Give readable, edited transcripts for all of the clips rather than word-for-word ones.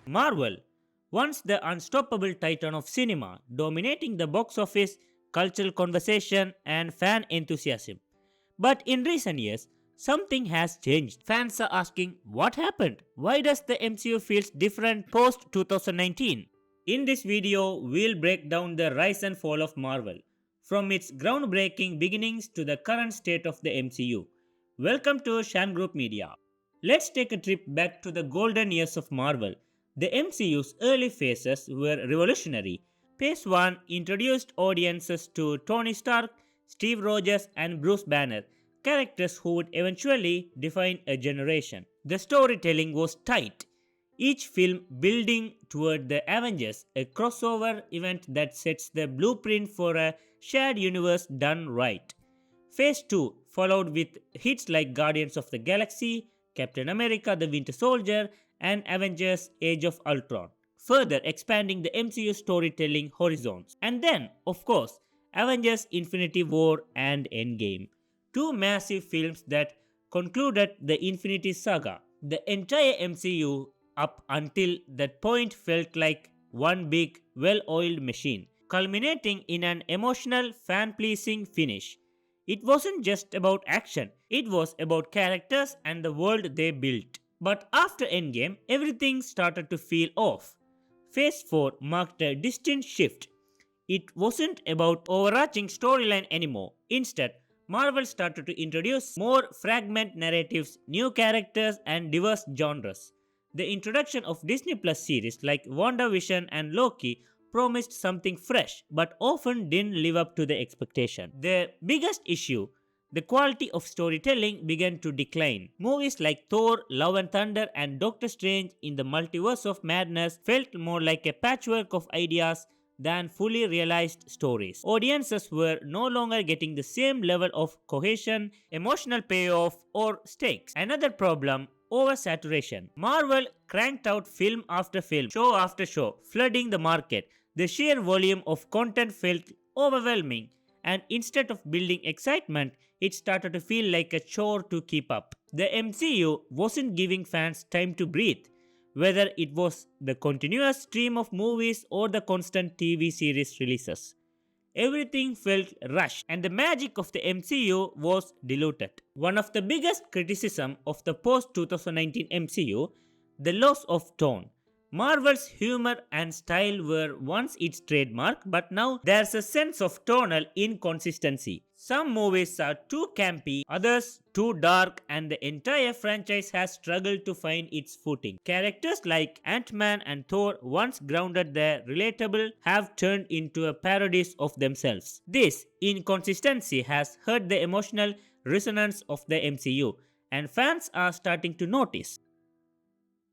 Marvel, once the unstoppable titan of cinema, dominating the box office, cultural conversation, and fan enthusiasm. But in recent years, something has changed. Fans are asking, what happened? Why does the MCU feels different post 2019? In this video, we'll break down the rise and fall of Marvel, from its groundbreaking beginnings to the current state of the MCU. Welcome to Shan Group Media. Let's take a trip back to the golden years of Marvel. The MCU's early phases were revolutionary. Phase 1 introduced audiences to Tony Stark, Steve Rogers, and Bruce Banner, characters who would eventually define a generation. The storytelling was tight, each film building toward the Avengers, a crossover event that sets the blueprint for a shared universe done right. Phase 2 followed with hits like Guardians of the Galaxy, Captain America the Winter Soldier, and Avengers Age of Ultron, further expanding the MCU storytelling horizons. And then, of course, Avengers Infinity War and Endgame, two massive films that concluded the Infinity Saga. The entire MCU up until that point felt like one big, well oiled machine, culminating in an emotional, fan pleasing finish. It wasn't just about action, it was about characters and the world they built. But after Endgame, everything started to feel off. Phase 4 marked a distinct shift. It wasn't about overarching storyline anymore. Instead, Marvel started to introduce more fragment narratives, new characters, and diverse genres. The introduction of Disney Plus series like WandaVision and Loki promised something fresh but often didn't live up to the expectation. The biggest issue, the quality of storytelling began to decline. Movies like Thor, Love and Thunder, and Doctor Strange in the Multiverse of Madness felt more like a patchwork of ideas than fully realized stories. Audiences were no longer getting the same level of cohesion, emotional payoff, or stakes. Another problem, oversaturation. Marvel cranked out film after film, show after show, flooding the market. The sheer volume of content felt overwhelming, and instead of building excitement, it started to feel like a chore to keep up. The MCU wasn't giving fans time to breathe, whether it was the continuous stream of movies or the constant TV series releases. Everything felt rushed, and the magic of the MCU was diluted. One of the biggest criticism of the post 2019 MCU, the loss of tone. Marvel's humor and style were once its trademark, but now there's a sense of tonal inconsistency. Some movies are too campy, others too dark, and the entire franchise has struggled to find its footing. Characters like Ant-Man and Thor, once grounded the relatable, have turned into parodies of themselves. This inconsistency has hurt the emotional resonance of the MCU, and fans are starting to notice.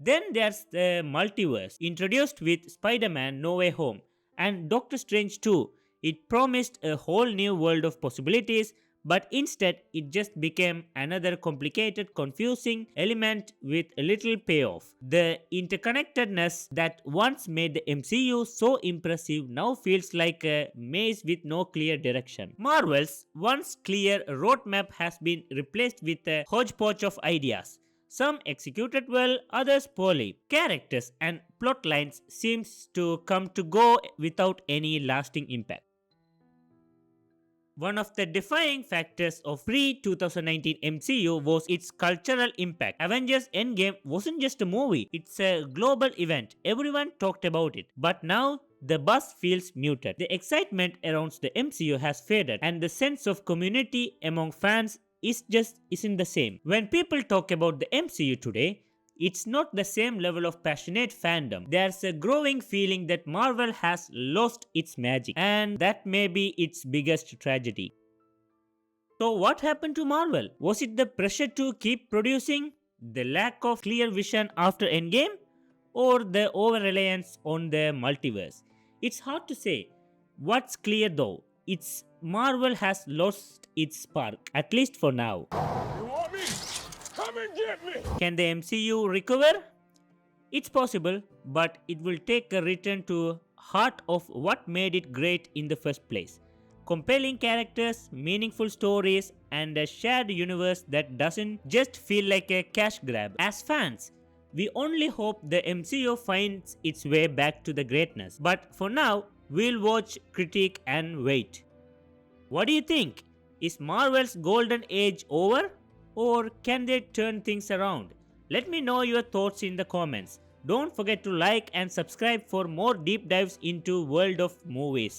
Then there's the multiverse, introduced with Spider Man No Way Home and Doctor Strange 2. It promised a whole new world of possibilities, but instead it just became another complicated, confusing element with a little payoff. The interconnectedness that once made the MCU so impressive now feels like a maze with no clear direction. Marvel's once clear roadmap has been replaced with a hodgepodge of ideas. Some executed well, others poorly. Characters and plot lines seems to come to go without any lasting impact. One of the defining factors of pre-2019 MCU was its cultural impact. Avengers Endgame wasn't just a movie, it's a global event. Everyone talked about it. But now, the buzz feels muted. The excitement around the MCU has faded, and the sense of community among fans isn't the same. When people talk about the MCU today, it's not the same level of passionate fandom. There's a growing feeling that Marvel has lost its magic, and that may be its biggest tragedy. So what happened to Marvel? Was it the pressure to keep producing, the lack of clear vision after Endgame, or the over-reliance on the multiverse? It's hard to say. What's clear though, it's Marvel has lost its spark, at least for now. You want me? Come and get me! Can the MCU recover? It's possible, but it will take a return to heart of what made it great in the first place. Compelling characters, meaningful stories, and a shared universe that doesn't just feel like a cash grab. As fans, We only hope the MCU finds its way back to the greatness. But for now, we'll watch, critique, and wait. What do you think? Is Marvel's golden age over? Or can they turn things around? Let me know your thoughts in the comments. Don't forget to like and subscribe for more deep dives into world of movies.